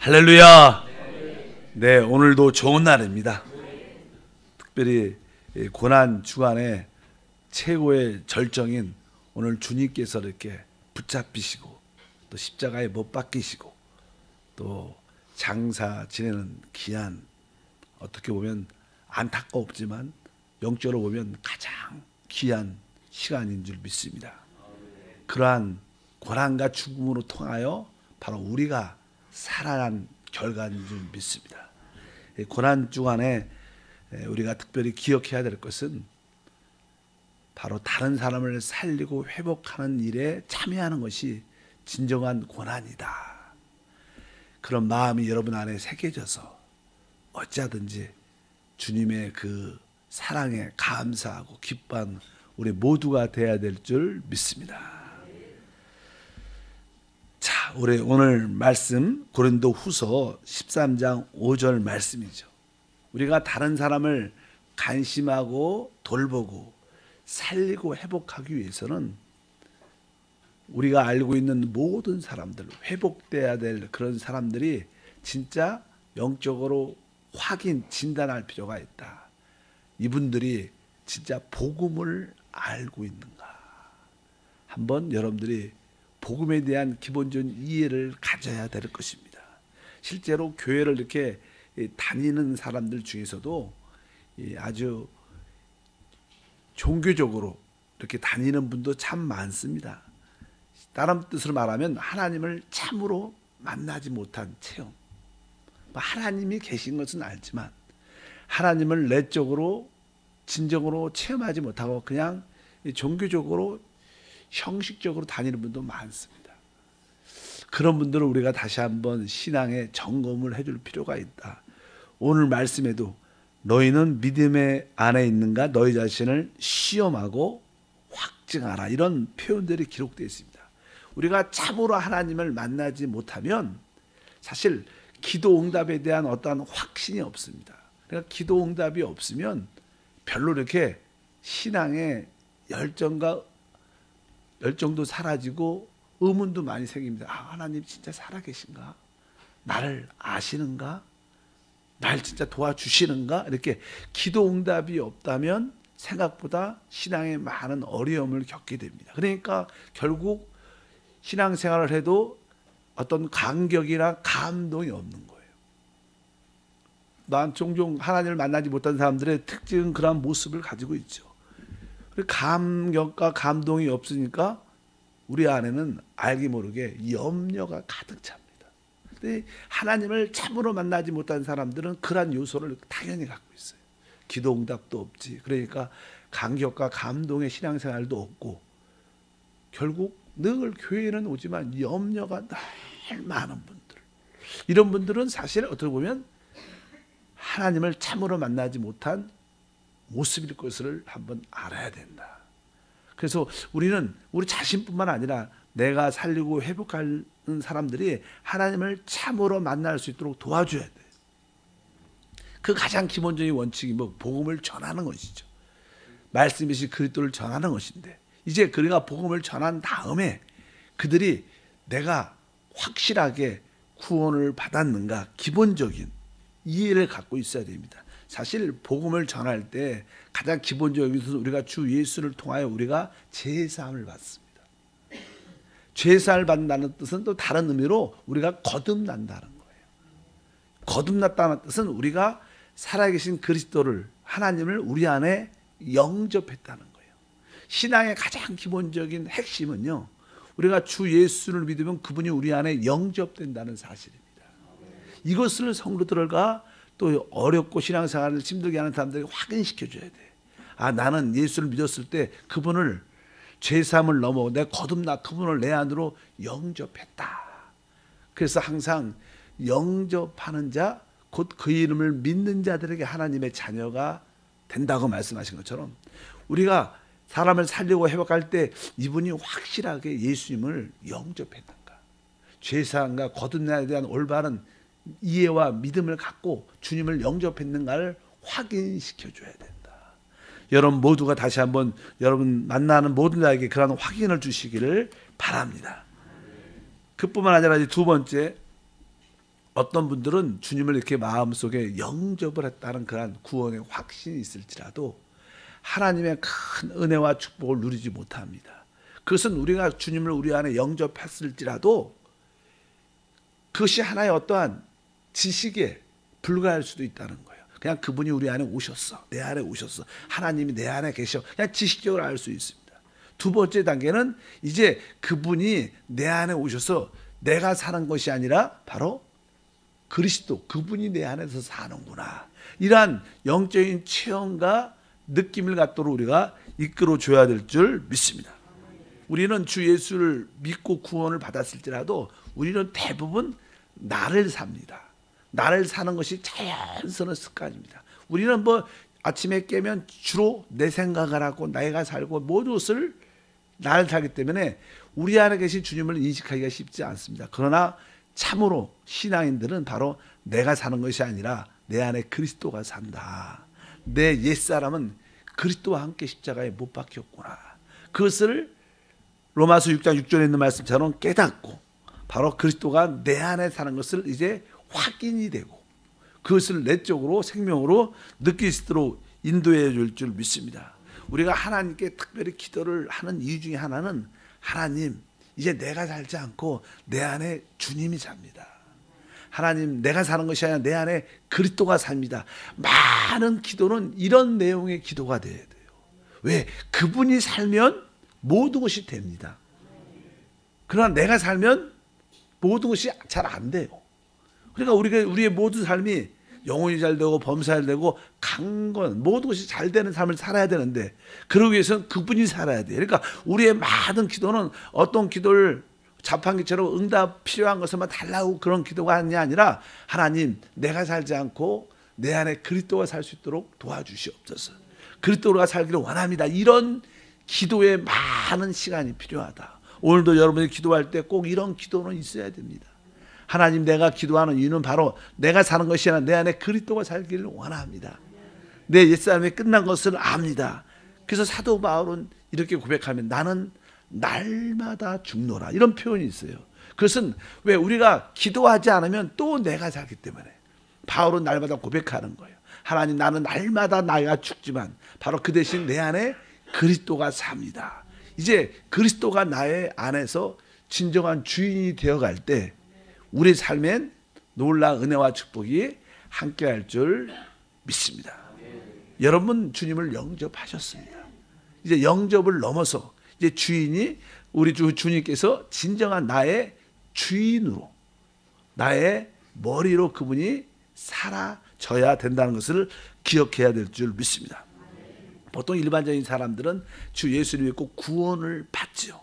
할렐루야. 네, 오늘도 좋은 날입니다. 특별히 고난 주간에 최고의 절정인 오늘 주님께서 이렇게 붙잡히시고 또 십자가에 못 박히시고 또 장사 지내는 귀한, 어떻게 보면 안타깝지만 영적으로 보면 가장 귀한 시간인 줄 믿습니다. 그러한 고난과 죽음으로 통하여 바로 우리가 살아난 결과인 줄 믿습니다. 고난 주간에 우리가 특별히 기억해야 될 것은 바로 다른 사람을 살리고 회복하는 일에 참여하는 것이 진정한 고난이다. 그런 마음이 여러분 안에 새겨져서 어찌하든지 주님의 그 사랑에 감사하고 기뻐하는 우리 모두가 되어야 될 줄 믿습니다. 자, 우리 오늘 말씀 고린도후서 13장 5절 말씀이죠. 우리가 다른 사람을 관심하고 돌보고 살리고 회복하기 위해서는 우리가 알고 있는 모든 사람들, 회복돼야 될 그런 사람들이 진짜 영적으로 확인, 진단할 필요가 있다. 이분들이 진짜 복음을 알고 있는가? 한번 여러분들이 복음에 대한 기본적인 이해를 가져야 될 것입니다. 실제로 교회를 이렇게 다니는 사람들 중에서도 아주 종교적으로 이렇게 다니는 분도 참 많습니다. 다른 뜻으로 말하면 하나님을 참으로 만나지 못한 체험. 하나님이 계신 것은 알지만 하나님을 내적으로 진정으로 체험하지 못하고 그냥 종교적으로 형식적으로 다니는 분도 많습니다. 그런 분들은 우리가 다시 한번 신앙의 점검을 해줄 필요가 있다. 오늘 말씀에도 너희는 믿음의 안에 있는가 너희 자신을 시험하고 확증하라, 이런 표현들이 기록되어 있습니다. 우리가 참으로 하나님을 만나지 못하면 사실 기도 응답에 대한 어떠한 확신이 없습니다. 그러니까 기도 응답이 없으면 별로 이렇게 신앙의 열정도 사라지고 의문도 많이 생깁니다. 하나님 진짜 살아계신가? 나를 아시는가? 날 진짜 도와주시는가? 이렇게 기도 응답이 없다면 생각보다 신앙에 많은 어려움을 겪게 됩니다. 그러니까 결국 신앙생활을 해도 어떤 감격이나 감동이 없는 거예요. 난 종종 하나님을 만나지 못한 사람들의 특징은 그런 모습을 가지고 있죠. 감격과 감동이 없으니까 우리 안에는 알게 모르게 염려가 가득 찹니다. 근데 하나님을 참으로 만나지 못한 사람들은 그런 요소를 당연히 갖고 있어요. 기도 응답도 없지. 그러니까 감격과 감동의 신앙생활도 없고 결국 늘 교회는 오지만 염려가 늘 많은 분들. 이런 분들은 사실 어떻게 보면 하나님을 참으로 만나지 못한 모습일 것을 한번 알아야 된다. 그래서 우리는 우리 자신뿐만 아니라 내가 살리고 회복하는 사람들이 하나님을 참으로 만날 수 있도록 도와줘야 돼. 그 가장 기본적인 원칙이 복음을 전하는 것이죠. 말씀이신 그리스도를 전하는 것인데, 이제 그가 복음을 전한 다음에 그들이 내가 확실하게 구원을 받았는가 기본적인 이해를 갖고 있어야 됩니다. 사실 복음을 전할 때 가장 기본적인 것은 우리가 주 예수를 통하여 우리가 죄사함을 받습니다. 죄사함을 받는다는 뜻은 또 다른 의미로 우리가 거듭난다는 거예요. 거듭났다는 뜻은 우리가 살아계신 그리스도를, 하나님을 우리 안에 영접했다는 거예요. 신앙의 가장 기본적인 핵심은요, 우리가 주 예수를 믿으면 그분이 우리 안에 영접된다는 사실입니다. 이것을 성도들과 또 어렵고 신앙생활을 힘들게 하는 사람들에게 확인시켜줘야 돼. 나는 예수를 믿었을 때 그분을 죄사함을 넘어 내 거듭나 그분을 내 안으로 영접했다. 그래서 항상 영접하는 자, 곧 그 이름을 믿는 자들에게 하나님의 자녀가 된다고 말씀하신 것처럼 우리가 사람을 살리고 회복할 때 이분이 확실하게 예수님을 영접했는가, 죄사함과 거듭나에 대한 올바른 이해와 믿음을 갖고 주님을 영접했는가를 확인시켜줘야 된다. 여러분 모두가 다시 한번 여러분 만나는 모든 자에게 그런 확인을 주시기를 바랍니다. 그뿐만 아니라 두 번째, 어떤 분들은 주님을 이렇게 마음속에 영접을 했다는 그런 구원의 확신이 있을지라도 하나님의 큰 은혜와 축복을 누리지 못합니다. 그것은 우리가 주님을 우리 안에 영접했을지라도 그것이 하나의 어떠한 지식에 불과할 수도 있다는 거예요. 그냥 그분이 우리 안에 오셨어. 내 안에 오셨어. 하나님이 내 안에 계셔. 그냥 지식적으로 알 수 있습니다. 두 번째 단계는 이제 그분이 내 안에 오셔서 내가 사는 것이 아니라 바로 그리스도, 그분이 내 안에서 사는구나. 이러한 영적인 체험과 느낌을 갖도록 우리가 이끌어줘야 될 줄 믿습니다. 우리는 주 예수를 믿고 구원을 받았을지라도 우리는 대부분 나를 삽니다. 나를 사는 것이 자연스러운 습관입니다. 우리는 뭐 아침에 깨면 주로 내 생각을 하고 내가 살고 모든 것을 나를 살기 때문에 우리 안에 계신 주님을 인식하기가 쉽지 않습니다. 그러나 참으로 신앙인들은 바로 내가 사는 것이 아니라 내 안에 그리스도가 산다. 내 옛사람은 그리스도와 함께 십자가에 못 박혔구나. 그것을 로마서 6장 6절에 있는 말씀처럼 깨닫고 바로 그리스도가 내 안에 사는 것을 이제 확인이 되고 그것을 내적으로 생명으로 느낄 수 있도록 인도해 줄 줄 믿습니다. 우리가 하나님께 특별히 기도를 하는 이유 중에 하나는 하나님 이제 내가 살지 않고 내 안에 주님이 삽니다. 하나님 내가 사는 것이 아니라 내 안에 그리스도가 삽니다. 많은 기도는 이런 내용의 기도가 돼야 돼요. 왜? 그분이 살면 모든 것이 됩니다. 그러나 내가 살면 모든 것이 잘 안 돼요. 그러니까 우리의 모든 삶이 영혼이 잘 되고 범사 잘 되고 강건 모든 것이 잘 되는 삶을 살아야 되는데 그러기 위해서는 그분이 살아야 돼요. 그러니까 우리의 많은 기도는 어떤 기도를 자판기처럼 응답 필요한 것을만 달라고 그런 기도가 아니라 하나님 내가 살지 않고 내 안에 그리스도가 살 수 있도록 도와주시옵소서. 그리스도가 살기를 원합니다. 이런 기도에 많은 시간이 필요하다. 오늘도 여러분이 기도할 때 꼭 이런 기도는 있어야 됩니다. 하나님 내가 기도하는 이유는 바로 내가 사는 것이 아니라 내 안에 그리스도가 살기를 원합니다. 내 옛사람이 끝난 것을 압니다. 그래서 사도 바울은 이렇게 고백하면 나는 날마다 죽노라 이런 표현이 있어요. 그것은 왜 우리가 기도하지 않으면 또 내가 살기 때문에 바울은 날마다 고백하는 거예요. 하나님 나는 날마다 나가 죽지만 바로 그 대신 내 안에 그리스도가 삽니다. 이제 그리스도가 나의 안에서 진정한 주인이 되어갈 때 우리 삶엔 놀라운 은혜와 축복이 함께할 줄 믿습니다. 여러분 주님을 영접하셨습니다. 이제 영접을 넘어서 이제 주인이 우리 주님께서 진정한 나의 주인으로 나의 머리로 그분이 살아져야 된다는 것을 기억해야 될 줄 믿습니다. 보통 일반적인 사람들은 주 예수를 믿고 구원을 받죠.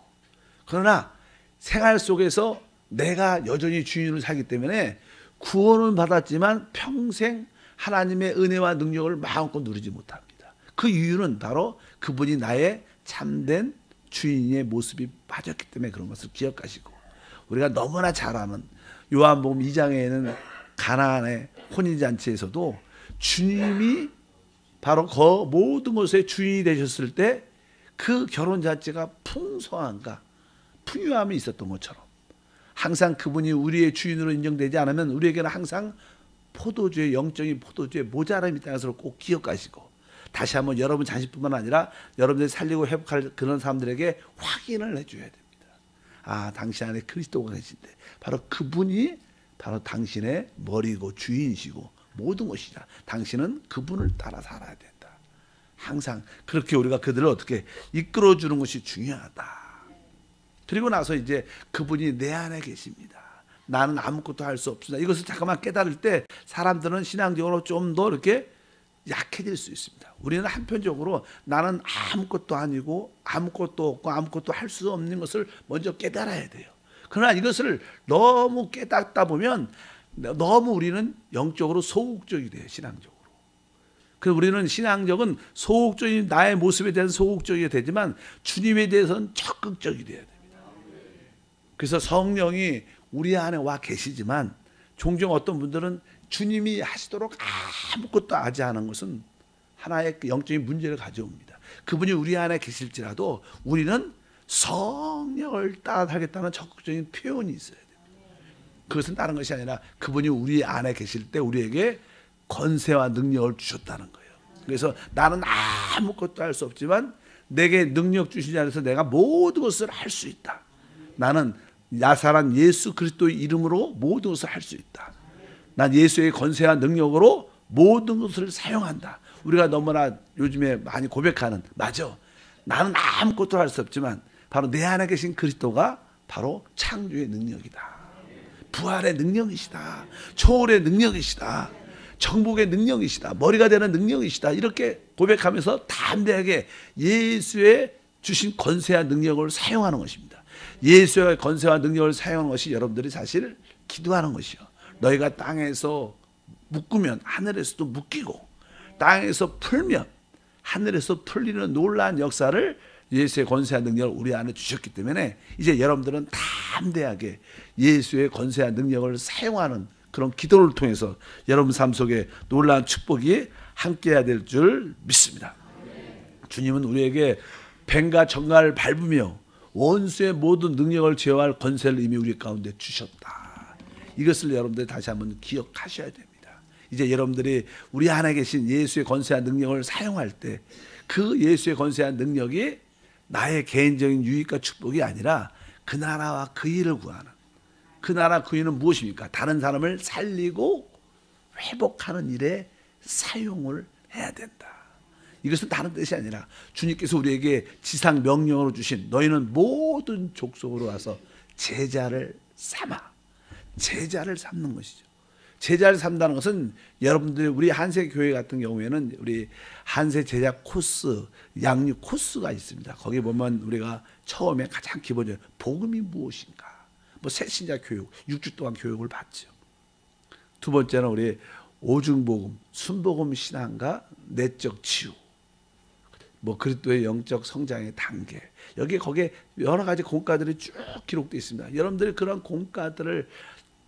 그러나 생활 속에서 내가 여전히 주인으로 살기 때문에 구원은 받았지만 평생 하나님의 은혜와 능력을 마음껏 누리지 못합니다. 그 이유는 바로 그분이 나의 참된 주인의 모습이 빠졌기 때문에 그런 것을 기억하시고 우리가 너무나 잘 아는 요한복음 2장에는 가나안의 혼인잔치에서도 주님이 바로 그 모든 것의 주인이 되셨을 때 그 결혼잔치가 풍성함과 풍요함이 있었던 것처럼 항상 그분이 우리의 주인으로 인정되지 않으면 우리에게는 항상 포도주의 영적인 포도주의 모자람이 있다는 것을 꼭 기억하시고 다시 한번 여러분 자신뿐만 아니라 여러분들이 살리고 회복할 그런 사람들에게 확인을 해줘야 됩니다. 아 당신 안에 그리스도가 계신데 바로 그분이 바로 당신의 머리고 주인이시고 모든 것이다. 당신은 그분을 따라 살아야 된다. 항상 그렇게 우리가 그들을 어떻게 이끌어주는 것이 중요하다. 그리고 나서 이제 그분이 내 안에 계십니다. 나는 아무것도 할 수 없습니다. 이것을 잠깐만 깨달을 때 사람들은 신앙적으로 좀 더 이렇게 약해질 수 있습니다. 우리는 한편적으로 나는 아무것도 아니고 아무것도 없고 아무것도 할 수 없는 것을 먼저 깨달아야 돼요. 그러나 이것을 너무 깨닫다 보면 너무 우리는 영적으로 소극적이 돼요. 신앙적으로. 그래서 우리는 신앙적은 소극적인 나의 모습에 대해서 소극적이 되지만 주님에 대해서는 적극적이 돼야 됩니다. 그래서 성령이 우리 안에 와 계시지만 종종 어떤 분들은 주님이 하시도록 아무것도 하지 않은 것은 하나의 영적인 문제를 가져옵니다. 그분이 우리 안에 계실지라도 우리는 성령을 따라 살겠다는 적극적인 표현이 있어야 됩니다. 그것은 다른 것이 아니라 그분이 우리 안에 계실 때 우리에게 권세와 능력을 주셨다는 거예요. 그래서 나는 아무것도 할 수 없지만 내게 능력 주신 자에서 내가 모든 것을 할 수 있다. 나는 나사란 예수 그리스도의 이름으로 모든 것을 할 수 있다. 난 예수의 권세와 능력으로 모든 것을 사용한다. 우리가 너무나 요즘에 많이 고백하는, 맞아, 나는 아무것도 할 수 없지만 바로 내 안에 계신 그리스도가 바로 창조의 능력이다. 부활의 능력이시다. 초월의 능력이시다. 정복의 능력이시다. 머리가 되는 능력이시다. 이렇게 고백하면서 담대하게 예수의 주신 권세와 능력을 사용하는 것입니다. 예수의 권세와 능력을 사용하는 것이 여러분들이 사실 기도하는 것이요. 너희가 땅에서 묶으면 하늘에서도 묶이고 땅에서 풀면 하늘에서 풀리는 놀라운 역사를 예수의 권세와 능력을 우리 안에 주셨기 때문에 이제 여러분들은 담대하게 예수의 권세와 능력을 사용하는 그런 기도를 통해서 여러분 삶 속에 놀라운 축복이 함께해야 될 줄 믿습니다. 주님은 우리에게 뱀과 정갈을 밟으며 원수의 모든 능력을 제어할 권세를 이미 우리 가운데 주셨다. 이것을 여러분들이 다시 한번 기억하셔야 됩니다. 이제 여러분들이 우리 안에 계신 예수의 권세와 능력을 사용할 때 그 예수의 권세와 능력이 나의 개인적인 유익과 축복이 아니라 그 나라와 그 일을 구하는, 그 나라 그 일은 무엇입니까? 다른 사람을 살리고 회복하는 일에 사용을 해야 된다. 이것은 다른 뜻이 아니라 주님께서 우리에게 지상 명령으로 주신 너희는 모든 족속으로 와서 제자를 삼아, 제자를 삼는 것이죠. 제자를 삼다는 것은 여러분들이 우리 한세 교회 같은 경우에는 우리 한세 제자 코스, 양육 코스가 있습니다. 거기 보면 우리가 처음에 가장 기본적으로 복음이 무엇인가, 뭐 새신자 교육, 6주 동안 교육을 받죠. 두 번째는 우리 오중복음, 순복음 신앙과 내적 치유, 뭐 그리스도의 영적 성장의 단계, 거기에 여러 가지 공과들이 쭉 기록되어 있습니다. 여러분들이 그런 공과들을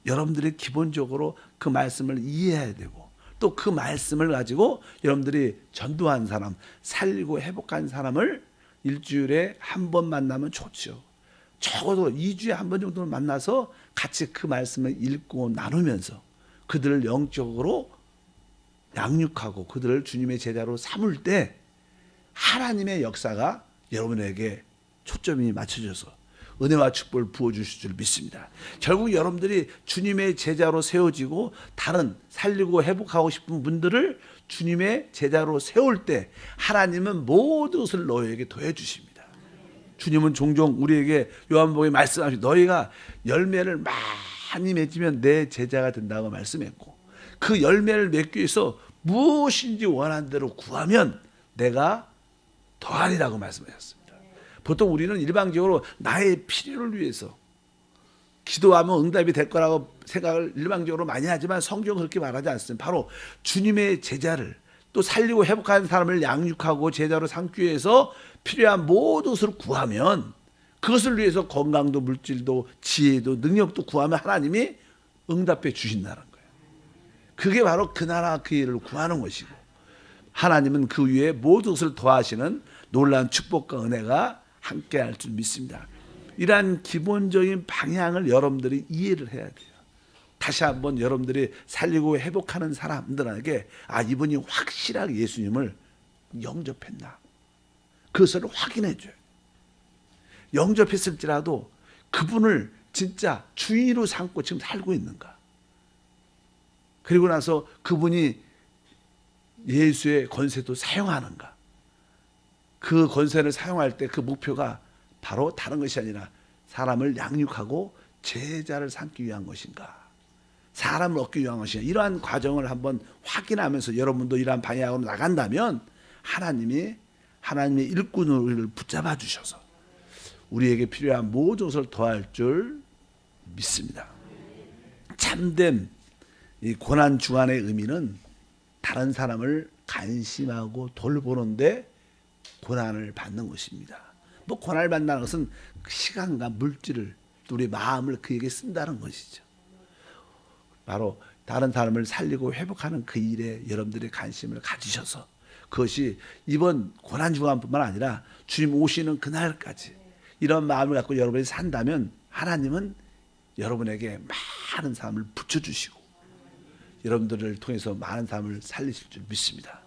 여러분들이 기본적으로 그 말씀을 이해해야 되고 또 그 말씀을 가지고 여러분들이 전도한 사람, 살리고 회복한 사람을 일주일에 한 번 만나면 좋죠. 적어도 2주에 한 번 정도는 만나서 같이 그 말씀을 읽고 나누면서 그들을 영적으로 양육하고 그들을 주님의 제자로 삼을 때 하나님의 역사가 여러분에게 초점이 맞춰져서 은혜와 축복을 부어주실 줄 믿습니다. 결국 여러분들이 주님의 제자로 세워지고 다른 살리고 회복하고 싶은 분들을 주님의 제자로 세울 때 하나님은 모든 것을 너희에게 더해 주십니다. 주님은 종종 우리에게 요한복음에 말씀하시고 너희가 열매를 많이 맺으면 내 제자가 된다고 말씀했고 그 열매를 맺기 위해서 무엇인지 원하는 대로 구하면 내가 더하리라고 말씀하셨습니다. 보통 우리는 일방적으로 나의 필요를 위해서 기도하면 응답이 될 거라고 생각을 일방적으로 많이 하지만 성경은 그렇게 말하지 않습니다. 바로 주님의 제자를 또 살리고 회복하는 사람을 양육하고 제자로 삼기 위해서 필요한 모든 것을 구하면 그것을 위해서 건강도 물질도 지혜도 능력도 구하면 하나님이 응답해 주신다는 거예요. 그게 바로 그 나라 그 일을 구하는 것이고 하나님은 그 위에 모든 것을 더하시는 놀라운 축복과 은혜가 함께 할 줄 믿습니다. 이러한 기본적인 방향을 여러분들이 이해를 해야 돼요. 다시 한번 여러분들이 살리고 회복하는 사람들에게 이분이 확실하게 예수님을 영접했나 그것을 확인해 줘요. 영접했을지라도 그분을 진짜 주인으로 삼고 지금 살고 있는가, 그리고 나서 그분이 예수의 권세도 사용하는가, 그 권세를 사용할 때 그 목표가 바로 다른 것이 아니라 사람을 양육하고 제자를 삼기 위한 것인가, 사람을 얻기 위한 것인가, 이러한 과정을 한번 확인하면서 여러분도 이러한 방향으로 나간다면 하나님의 일꾼을 우리를 붙잡아 주셔서 우리에게 필요한 모든 것을 더할 줄 믿습니다. 참된 이 고난 주간의 의미는 다른 사람을 관심하고 돌보는데 고난을 받는 것입니다. 뭐 고난을 받는다는 것은 시간과 물질을 우리 마음을 그에게 쓴다는 것이죠. 바로 다른 사람을 살리고 회복하는 그 일에 여러분들의 관심을 가지셔서 그것이 이번 고난 주간뿐만 아니라 주님 오시는 그날까지 이런 마음을 갖고 여러분이 산다면 하나님은 여러분에게 많은 사람을 붙여주시고 여러분들을 통해서 많은 사람을 살리실 줄 믿습니다.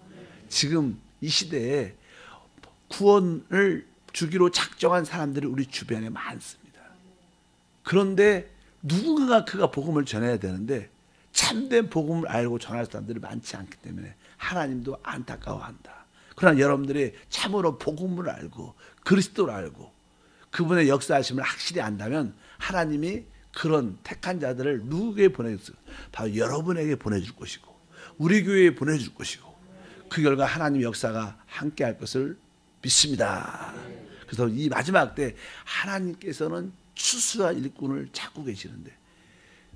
지금 이 시대에 구원을 주기로 작정한 사람들이 우리 주변에 많습니다. 그런데 누군가가 그가 복음을 전해야 되는데 참된 복음을 알고 전할 사람들이 많지 않기 때문에 하나님도 안타까워한다. 그러나 여러분들이 참으로 복음을 알고 그리스도를 알고 그분의 역사하심을 확실히 안다면 하나님이 그런 택한 자들을 누구에게 보내줬어요? 바로 여러분에게 보내줄 것이고 우리 교회에 보내줄 것이고 그 결과 하나님 역사가 함께할 것을 믿습니다. 그래서 이 마지막 때 하나님께서는 추수한 일꾼을 찾고 계시는데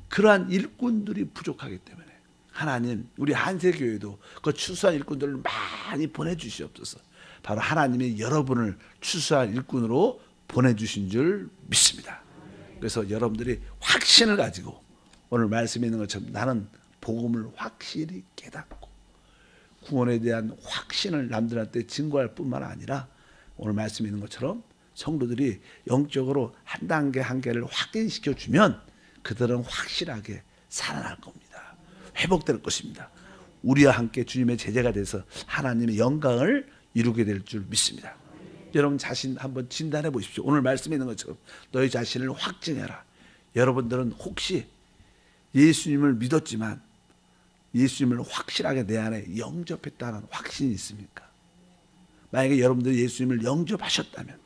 그러한 일꾼들이 부족하기 때문에 하나님 우리 한세교회도 그 추수한 일꾼들을 많이 보내주시옵소서. 바로 하나님이 여러분을 추수한 일꾼으로 보내주신 줄 믿습니다. 그래서 여러분들이 확신을 가지고 오늘 말씀에 있는 것처럼 나는 복음을 확실히 깨닫고 구원에 대한 확신을 남들한테 증거할 뿐만 아니라 오늘 말씀에 있는 것처럼 성도들이 영적으로 한 단계 한 개를 확인시켜 주면 그들은 확실하게 살아날 겁니다. 회복될 것입니다. 우리와 함께 주님의 제자가 돼서 하나님의 영광을 이루게 될 줄 믿습니다. 여러분 자신 한번 진단해 보십시오. 오늘 말씀에 있는 것처럼 너희 자신을 확증해라. 여러분들은 혹시 예수님을 믿었지만 예수님을 확실하게 내 안에 영접했다는 확신이 있습니까? 만약에 여러분들이 예수님을 영접하셨다면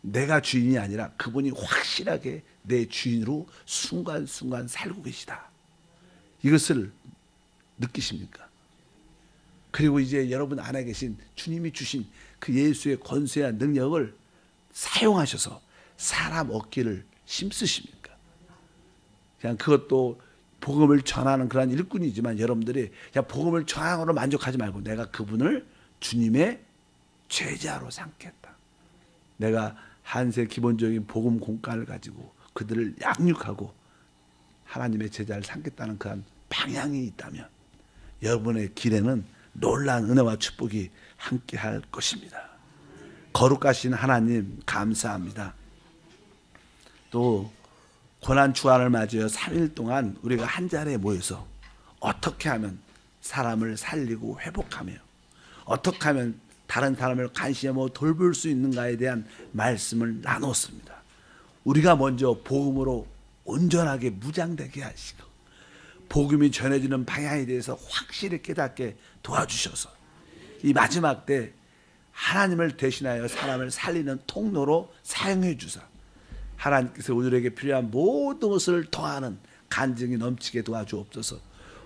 내가 주인이 아니라 그분이 확실하게 내 주인으로 순간순간 살고 계시다. 이것을 느끼십니까? 그리고 이제 여러분 안에 계신 주님이 주신 그 예수의 권세와 능력을 사용하셔서 사람 얻기를 힘쓰십니까? 그냥 그것도 복음을 전하는 그런 일꾼이지만 여러분들이 그냥 복음을 전하는 만족하지 말고 내가 그분을 주님의 제자로 삼겠다. 내가 한세 기본적인 복음 공간을 가지고 그들을 양육하고 하나님의 제자를 삼겠다는 그런 방향이 있다면 여러분의 길에는 놀라운 은혜와 축복이 함께할 것입니다. 거룩하신 하나님 감사합니다. 또 고난 주간을 맞이해 3일 동안 우리가 한 자리에 모여서 어떻게 하면 사람을 살리고 회복하며 어떻게 하면 다른 사람을 관심하고 돌볼 수 있는가에 대한 말씀을 나눴습니다. 우리가 먼저 복음으로 온전하게 무장되게 하시고 복음이 전해지는 방향에 대해서 확실히 깨닫게 도와주셔서 이 마지막 때 하나님을 대신하여 사람을 살리는 통로로 사용해 주사 하나님께서 우리에게 필요한 모든 것을 더하는 간증이 넘치게 도와주옵소서.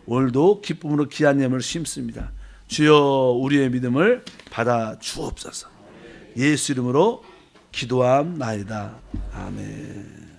오늘도 기쁨으로 귀한 예물을 심습니다. 주여 우리의 믿음을 받아 주옵소서. 예수 이름으로 기도함나이다. 아멘.